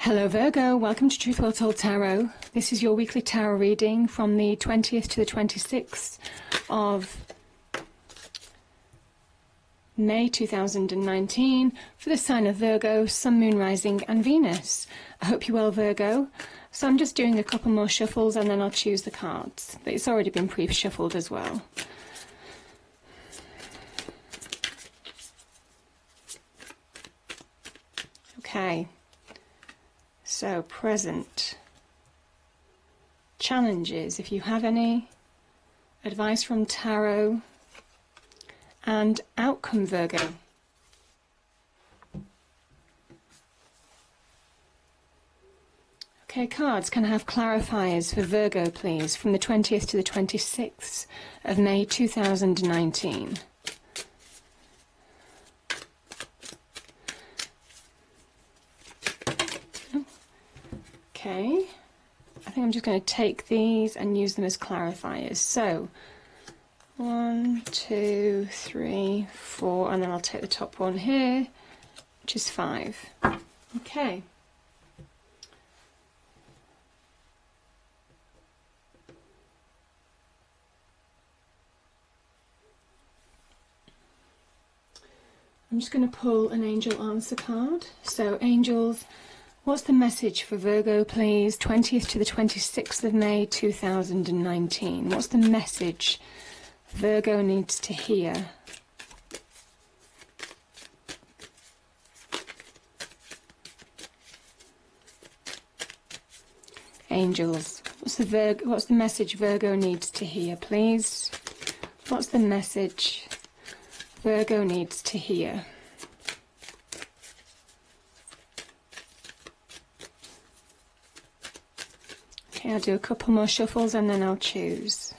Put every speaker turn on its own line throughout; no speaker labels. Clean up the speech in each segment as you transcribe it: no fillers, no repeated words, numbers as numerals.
Hello Virgo, welcome to Truth Well Told Tarot. This is your weekly tarot reading from the 20th to the 26th of May 2019 for the sign of Virgo, Sun, Moon, Rising and Venus. I hope you're well, Virgo. So I'm just doing a couple more shuffles and then I'll choose the cards. But it's already been pre-shuffled as well. Okay. So, present, challenges, if you have any, advice from tarot, and outcome, Virgo. Okay, cards, can I have clarifiers for Virgo, please, from the 20th to the 26th of May 2019? Okay, I think I'm just going to take these and use them as clarifiers. So, 1, 2, 3, 4, and then I'll take the top one here, which is 5. Okay. I'm just going to pull an angel answer card. So, angels, what's the message for Virgo, please? 20th to the 26th of May 2019. What's the message Virgo needs to hear? Angels, what's the message Virgo needs to hear, please? What's the message Virgo needs to hear? Okay, I'll do a couple more shuffles and then I'll choose.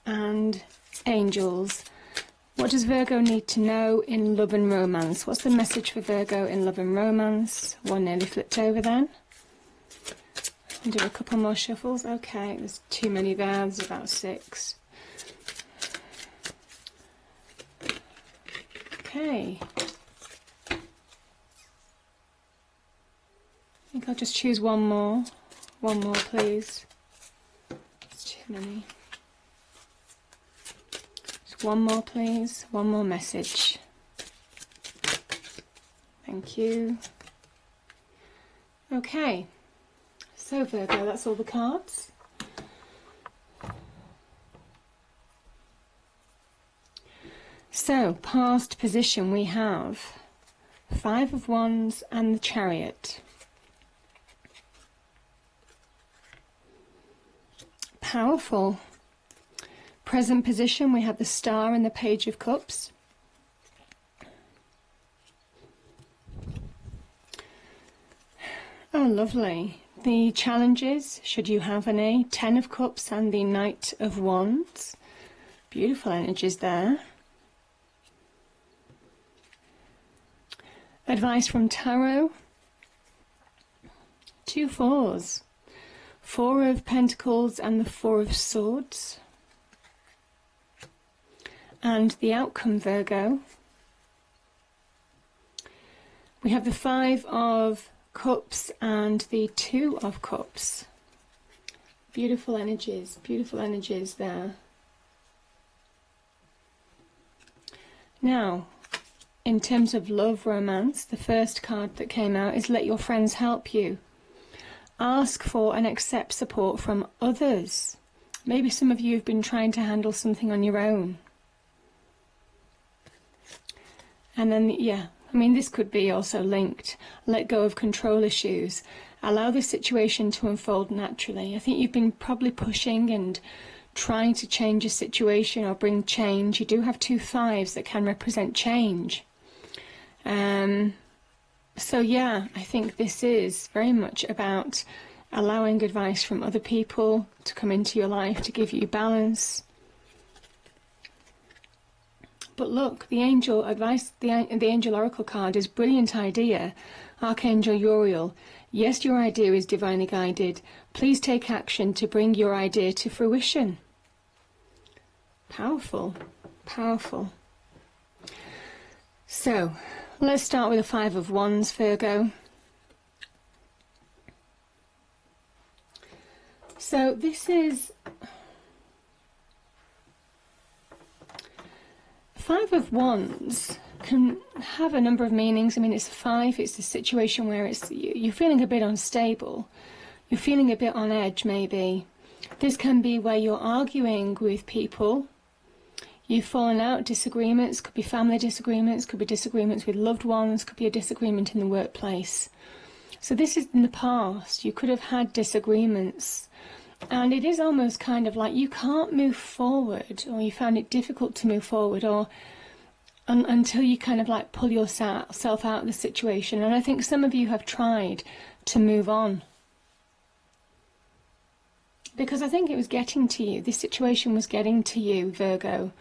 And angels, what does Virgo need to know in love and romance? What's the message for Virgo in love and romance? One nearly flipped over then. I'll do a couple more shuffles. Okay, there's too many there. There's about 6. Okay. I think I'll just choose one more. One more, please. It's too many. Just one more, please. One more message. Thank you. Okay. So Virgo, that's all the cards. So, past position, we have 5 of Wands and the Chariot. Powerful. Present position, we have the Star and the Page of Cups. Oh, lovely. The challenges, should you have any, 10 of Cups and the Knight of Wands. Beautiful energies there. Advice from Tarot. 2 fours. 4 of Pentacles and the 4 of Swords. And the outcome, Virgo. We have the 5 of Cups and the 2 of Cups. Beautiful energies there. Now, in terms of love, romance, the first card that came out is let your friends help you. Ask for and accept support from others. Maybe some of you have been trying to handle something on your own. And then, yeah, I mean, this could be also linked. Let go of control issues. Allow the situation to unfold naturally. I think you've been probably pushing and trying to change a situation or bring change. You do have 2 5s that can represent change. So yeah, I think this is very much about allowing advice from other people to come into your life to give you balance. But look, the angel advice, the angel oracle card is brilliant idea. Archangel Uriel Yes, your idea is divinely guided. Please take action to bring your idea to fruition. Powerful, powerful. So, let's start with the Five of Wands, Virgo. So this is Five of Wands can have a number of meanings. I mean, it's a five. It's a situation where you're feeling a bit unstable. You're feeling a bit on edge, maybe. This can be where you're arguing with people. You've fallen out, disagreements. Could be family disagreements. Could be disagreements with loved ones. Could be a disagreement in the workplace. So this is in the past. You could have had disagreements. And it is almost kind of like you can't move forward, or you found it difficult to move forward, or until you kind of like pull yourself out of the situation. And I think some of you have tried to move on, because I think it was getting to you. This situation was getting to you, Virgo.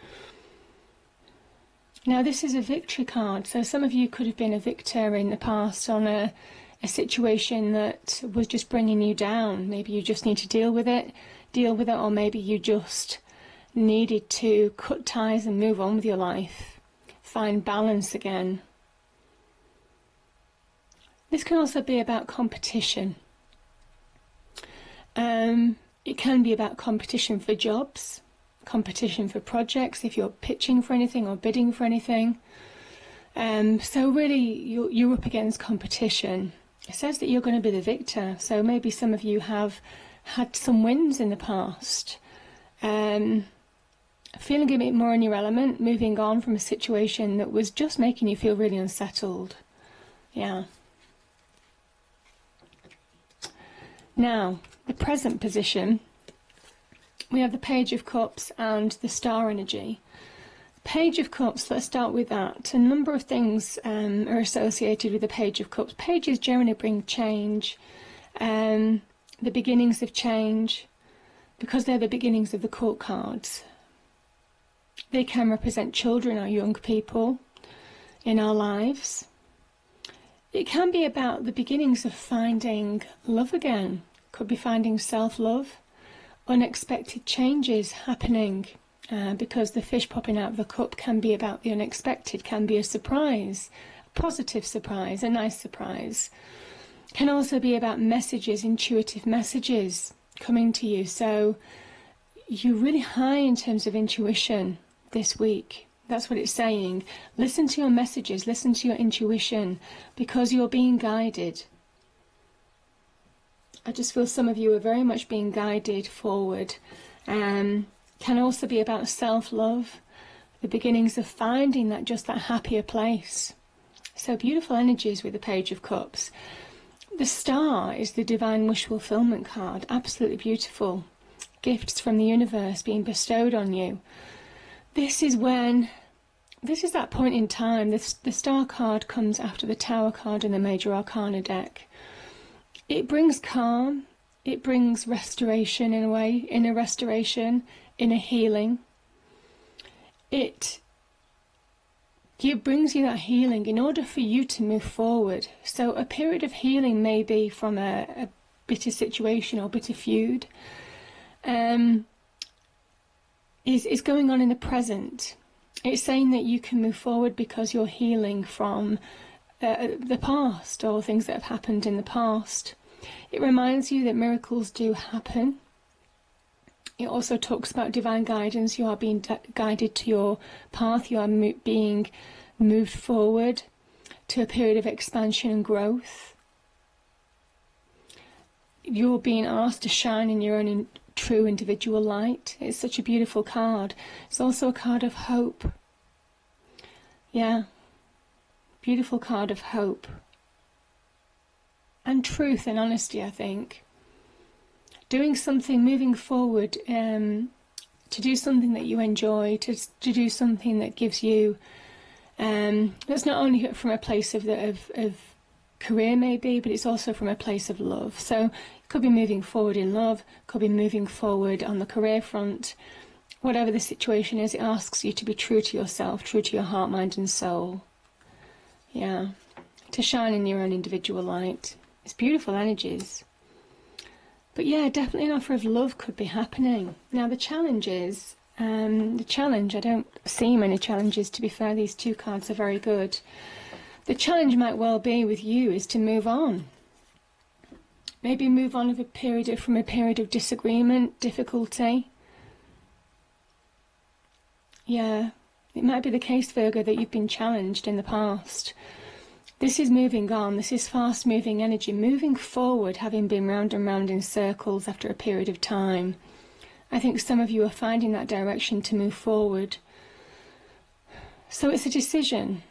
Now this is a victory card, so some of you could have been a victor in the past on a situation that was just bringing you down. Maybe you just need to deal with it, or maybe you just needed to cut ties and move on with your life, find balance again. This can also be about competition. It can be about competition for jobs, competition for projects, if you're pitching for anything or bidding for anything. So really, you're up against competition. It says that you're going to be the victor, so maybe some of you have had some wins in the past. Feeling a bit more in your element, moving on from a situation that was just making you feel really unsettled. Yeah. Now, the present position, we have the Page of Cups and the Star energy. Page of Cups, let's start with that. A number of things are associated with the Page of Cups. Pages generally bring change, the beginnings of change, because they're the beginnings of the court cards. They can represent children or young people in our lives. It can be about the beginnings of finding love again. Could be finding self-love, unexpected changes happening. Because the fish popping out of the cup can be about the unexpected, can be a surprise, a positive surprise, a nice surprise. Can also be about messages, intuitive messages coming to you. So you're really high in terms of intuition this week. That's what it's saying. Listen to your messages, listen to your intuition, because you're being guided. I just feel some of you are very much being guided forward. Can also be about self-love, the beginnings of finding that happier place. So beautiful energies with the Page of Cups. The Star is the Divine Wish Fulfillment card. Absolutely beautiful. Gifts from the universe being bestowed on you. This is that point in time. The Star card comes after the Tower card in the Major Arcana deck. It brings calm. It brings restoration in a way, inner restoration, inner healing. It brings you that healing in order for you to move forward. So a period of healing may be from a bitter situation or bitter feud. Is going on in the present. It's saying that you can move forward because you're healing from the past, or things that have happened in the past. It reminds you that miracles do happen. It also talks about divine guidance. You are being guided to your path. You are being moved forward to a period of expansion and growth. You're being asked to shine in your own true individual light. It's such a beautiful card. It's also a card of hope. Yeah. Beautiful card of hope. And truth and honesty, I think. Doing something, moving forward, to do something that you enjoy, to do something that gives you, that's not only from a place of career maybe, but it's also from a place of love. So it could be moving forward in love, could be moving forward on the career front. Whatever the situation is, it asks you to be true to yourself, true to your heart, mind and soul. Yeah, to shine in your own individual light. It's beautiful energies. But yeah, definitely an offer of love could be happening. Now the challenge is, I don't see many challenges, to be fair. These two cards are very good. The challenge might well be with you is to move on. Maybe move on from a period of disagreement, difficulty. Yeah, it might be the case, Virgo, that you've been challenged in the past. This is moving on. This is fast-moving energy, moving forward, having been round and round in circles after a period of time. I think some of you are finding that direction to move forward. So it's a decision.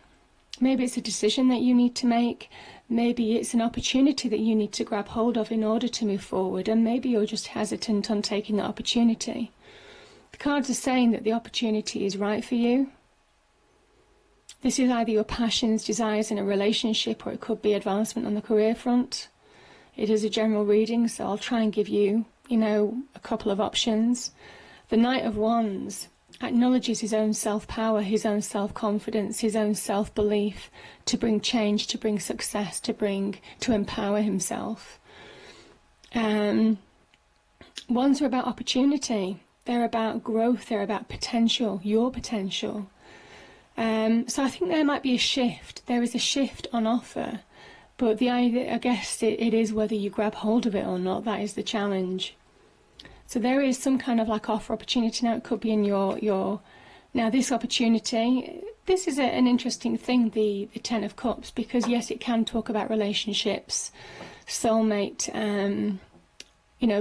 Maybe it's a decision that you need to make. Maybe it's an opportunity that you need to grab hold of in order to move forward. And maybe you're just hesitant on taking that opportunity. The cards are saying that the opportunity is right for you. This is either your passions, desires in a relationship, or it could be advancement on the career front. It is a general reading, so I'll try and give you, a couple of options. The Knight of Wands acknowledges his own self-power, his own self-confidence, his own self-belief to bring change, to bring success, to empower himself. Wands are about opportunity. They're about growth. They're about potential, your potential. So I think there might be a shift. There is a shift on offer, but the idea, I guess, it is whether you grab hold of it or not. That is the challenge. So there is some kind of like offer opportunity now. It could be in your now this opportunity. This is an interesting thing, the Ten of Cups, because yes, it can talk about relationships, soulmate,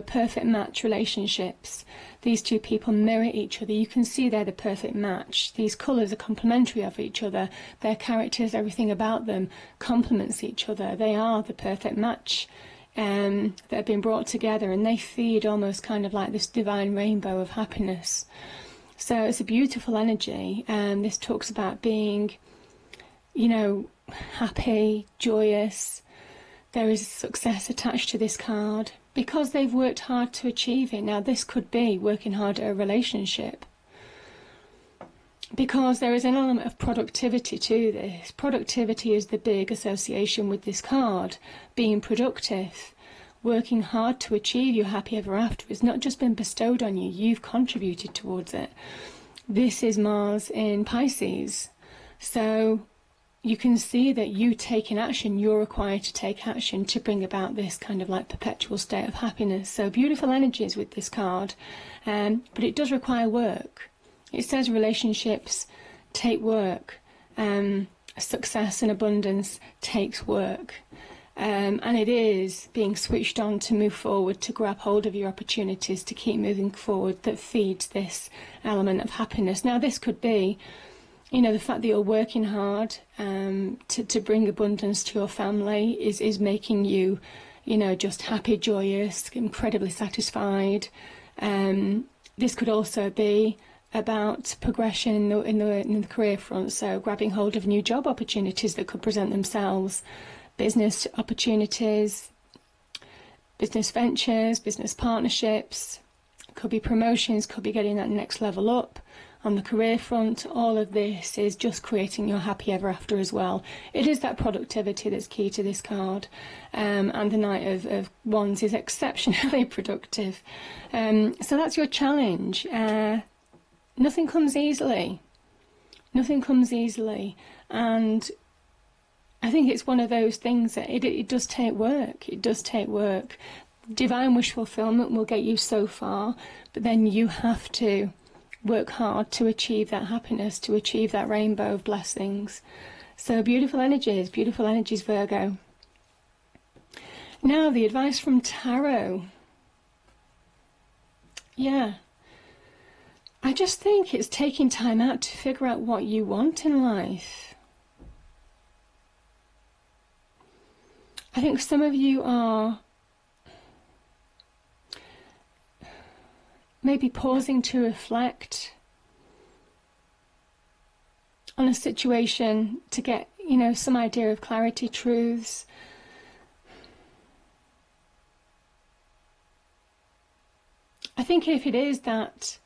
perfect match relationships. These two people mirror each other. You can see they're the perfect match. These colours are complementary of each other. Their characters, everything about them complements each other. They are the perfect match that have been brought together, and they feed almost kind of like this divine rainbow of happiness. So it's a beautiful energy, and this talks about being, happy, joyous. There is success attached to this card because they've worked hard to achieve it. Now this could be working hard at a relationship, because there is an element of productivity to this. Productivity is the big association with this card. Being productive, working hard to achieve your happy ever after. It's not just been bestowed on you, you've contributed towards it. This is Mars in Pisces. So you can see that you taking action, you're required to take action to bring about this kind of like perpetual state of happiness. So beautiful energies with this card, but it does require work. It says relationships take work. Success and abundance takes work. And it is being switched on to move forward, to grab hold of your opportunities, to keep moving forward, that feeds this element of happiness. Now this could be, the fact that you're working hard to bring abundance to your family is making you, just happy, joyous, incredibly satisfied. This could also be about progression in the career front, so grabbing hold of new job opportunities that could present themselves, business opportunities, business ventures, business partnerships. Could be promotions, could be getting that next level up. On the career front, all of this is just creating your happy ever after as well. It is that productivity that's key to this card. And the Knight of Wands is exceptionally productive. So that's your challenge. Nothing comes easily. Nothing comes easily. And I think it's one of those things that it does take work. It does take work. Divine wish fulfillment will get you so far, but then you have to work hard to achieve that happiness, to achieve that rainbow of blessings. So beautiful energies, Virgo. Now the advice from Tarot. Yeah. I just think it's taking time out to figure out what you want in life. I think some of you are maybe pausing to reflect on a situation to get, some idea of clarity, truths. I think if it is that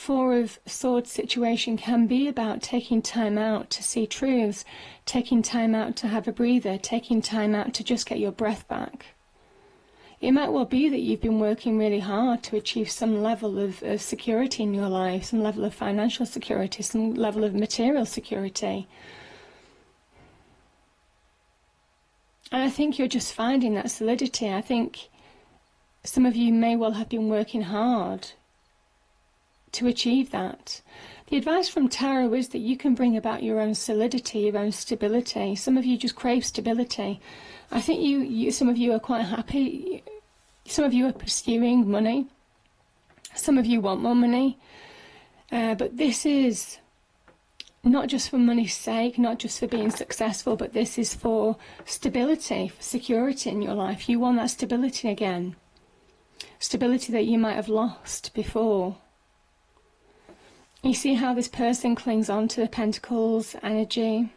Four of Swords situation can be about taking time out to see truths, taking time out to have a breather, taking time out to just get your breath back. It might well be that you've been working really hard to achieve some level of security in your life, some level of financial security, some level of material security. And I think you're just finding that solidity. I think some of you may well have been working hard to achieve that. The advice from Tarot is that you can bring about your own solidity, your own stability. Some of you just crave stability. I think some of you are quite happy. Some of you are pursuing money. Some of you want more money. But this is not just for money's sake, not just for being successful, but this is for stability, for security in your life. You want that stability again. Stability that you might have lost before. You see how this person clings on to the Pentacles energy.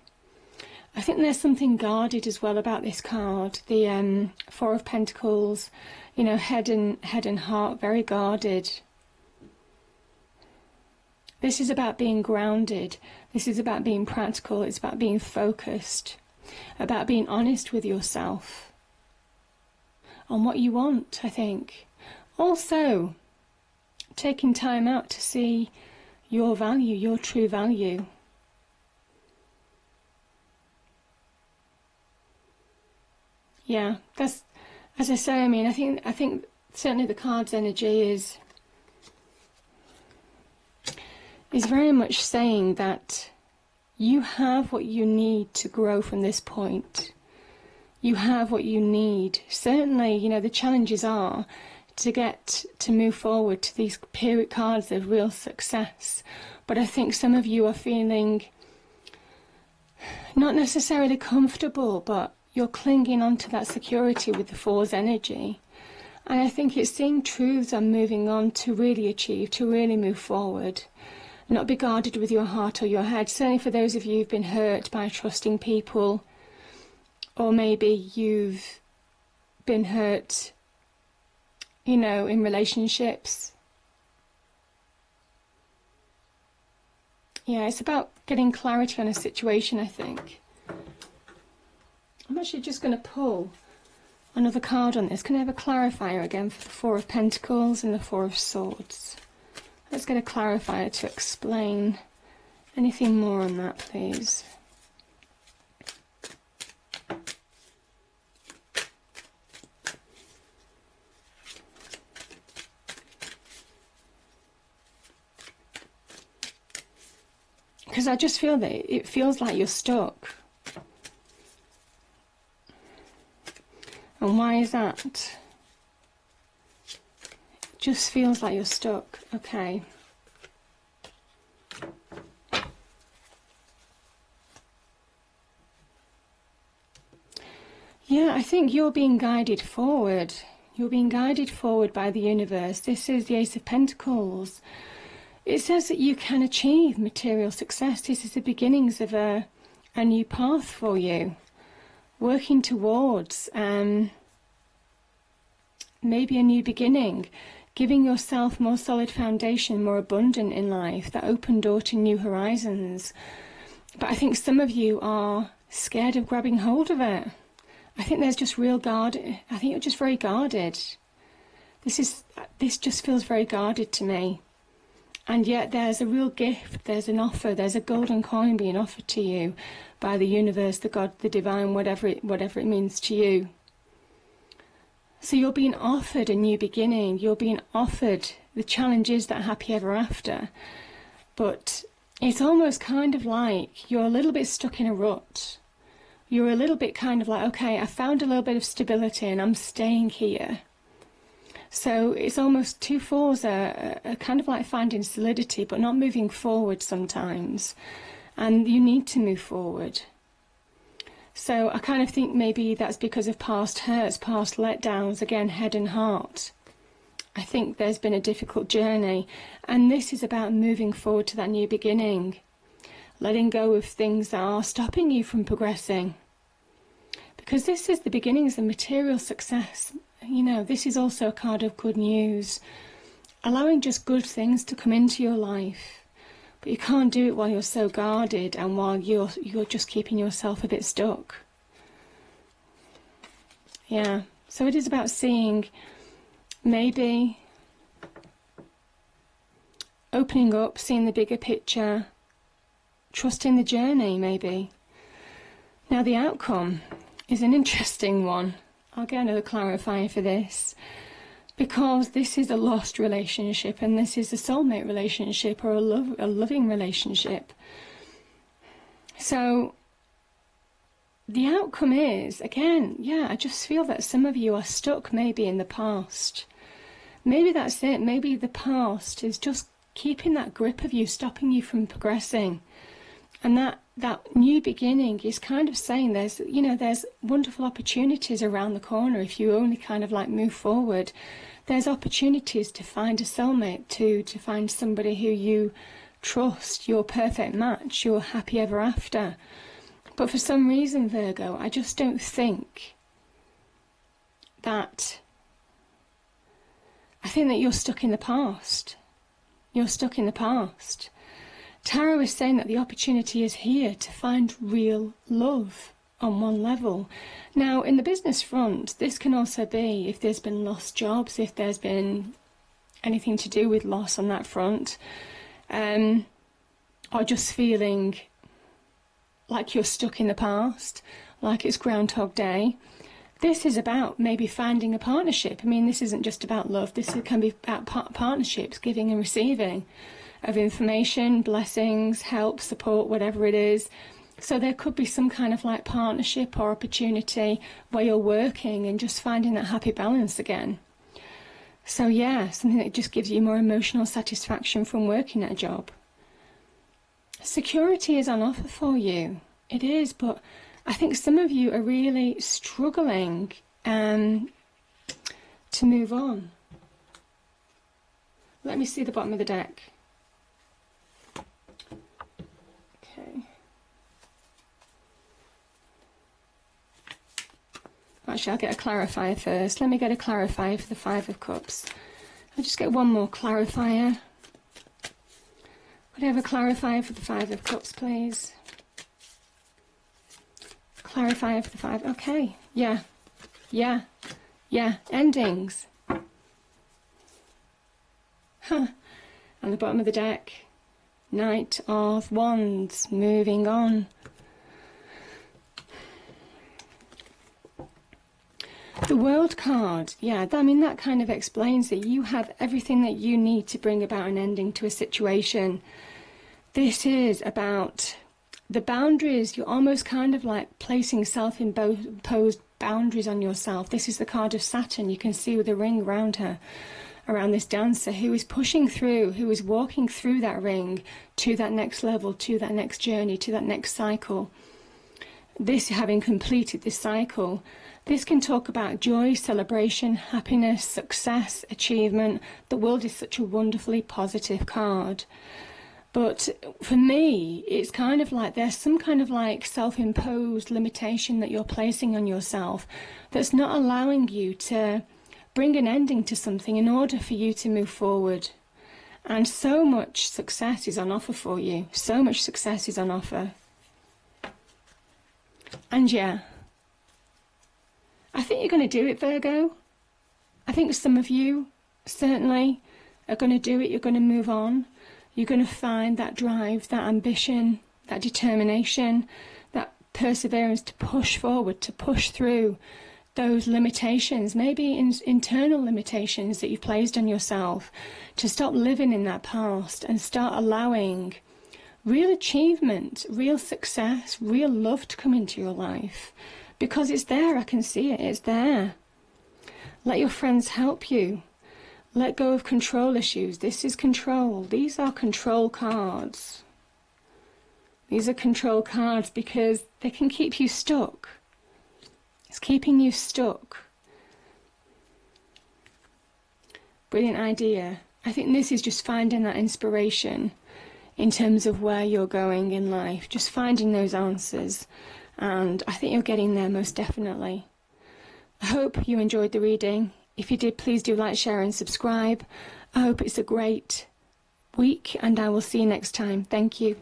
I think there's something guarded as well about this card. The Four of Pentacles, you know, head and heart, very guarded. This is about being grounded. This is about being practical. It's about being focused, about being honest with yourself on what you want, I think. Also, taking time out to see your value, your true value. Yeah, that's, as I say, I mean, I think certainly the card's energy is very much saying that you have what you need to grow from this point. You have what you need. Certainly, you know, the challenges are to move forward to these period cards of real success. But I think some of you are feeling not necessarily comfortable, but you're clinging onto that security with the Four's energy. And I think it's seeing truths are moving on to really achieve, to really move forward. Not be guarded with your heart or your head. Certainly for those of you who've been hurt by trusting people, or maybe you've been hurt, you know, in relationships. Yeah, it's about getting clarity on a situation, I think. I'm actually just going to pull another card on this. Can I have a clarifier again for the Four of Pentacles and the Four of Swords? Let's get a clarifier to explain anything more on that, please. Because I just feel that it feels like you're stuck. And why is that? It just feels like you're stuck. Okay. Yeah, I think you're being guided forward. You're being guided forward by the universe. This is the Ace of Pentacles. It says that you can achieve material success. This is the beginnings of a new path for you. Working towards maybe a new beginning. Giving yourself more solid foundation, more abundant in life. That open door to new horizons. But I think some of you are scared of grabbing hold of it. I think there's just real guard. I think you're just very guarded. This just feels very guarded to me. And yet there's a real gift, there's an offer, there's a golden coin being offered to you by the universe, the God, the divine, whatever it means to you. So you're being offered a new beginning. You're being offered the challenges that happy ever after. But it's almost kind of like you're a little bit stuck in a rut. You're a little bit kind of like, okay, I found a little bit of stability and I'm staying here. So it's almost two fours are kind of like finding solidity, but not moving forward sometimes. And you need to move forward. So I kind of think maybe that's because of past hurts, past letdowns, again, head and heart. I think there's been a difficult journey. And this is about moving forward to that new beginning. Letting go of things that are stopping you from progressing. Because this is the beginnings of material success. You know, this is also a card of good news. allowing just good things to come into your life. But you can't do it while you're so guarded and while you're just keeping yourself a bit stuck. Yeah, so it is about seeing, maybe opening up, seeing the bigger picture, trusting the journey maybe. Now the outcome is an interesting one. I'll get another clarifier for this, because this is a lost relationship and this is a soulmate relationship or a loving relationship. So the outcome is, again, yeah, I just feel that some of you are stuck maybe in the past. Maybe that's it. Maybe the past is just keeping that grip of you, stopping you from progressing. And that new beginning is kind of saying there's wonderful opportunities around the corner if you only kind of like move forward. There's opportunities to find a soulmate, to find somebody who you trust, your perfect match, your happy ever after. But for some reason, Virgo, I just don't think that, I think that you're stuck in the past. You're stuck in the past. Tarot is saying that the opportunity is here to find real love on one level. Now, in the business front, this can also be if there's been lost jobs, if there's been anything to do with loss on that front, or just feeling like you're stuck in the past, like it's Groundhog Day. This is about maybe finding a partnership. I mean, this isn't just about love. This can be about partnerships, giving and receiving of information, blessings, help, support, whatever it is. So there could be some kind of like partnership or opportunity where you're working and just finding that happy balance again. So yeah, something that just gives you more emotional satisfaction from working at a job. Security is on offer for you. It is, but I think some of you are really struggling to move on. Let me see the bottom of the deck. Okay. Actually, I'll get a clarifier first. Let me get a clarifier for the Five of Cups. I'll just get one more clarifier. Would I have a clarifier for the Five of Cups, please? Clarifier for the Five. Okay. Yeah. Yeah. Yeah. Endings. Huh. And the bottom of the deck. Knight of Wands. Moving on. The World card, yeah, I mean, that kind of explains that you have everything that you need to bring about an ending to a situation. This is about the boundaries. You're almost kind of like placing self-imposed boundaries on yourself. This is the card of Saturn. You can see with the ring around her, around this dancer who is pushing through, who is walking through that ring to that next level, to that next journey, to that next cycle. This, having completed this cycle, this can talk about joy, celebration, happiness, success, achievement. The World is such a wonderfully positive card. But for me, it's kind of like there's some kind of like self-imposed limitation that you're placing on yourself that's not allowing you to bring an ending to something in order for you to move forward. And so much success is on offer for you. So much success is on offer. And yeah, I think you're going to do it, Virgo. I think some of you certainly are going to do it. You're going to move on. You're going to find that drive, that ambition, that determination, that perseverance to push forward, to push through those limitations, maybe internal limitations that you've placed on yourself, to stop living in that past and start allowing real achievement, real success, real love to come into your life. Because it's there, I can see it, it's there. Let your friends help you. Let go of control issues. This is control. These are control cards. These are control cards because they can keep you stuck. It's keeping you stuck. Brilliant idea. I think this is just finding that inspiration in terms of where you're going in life. Just finding those answers. And I think you're getting there most definitely. I hope you enjoyed the reading. If you did, please do like, share and subscribe. I hope it's a great week, and I will see you next time. Thank you.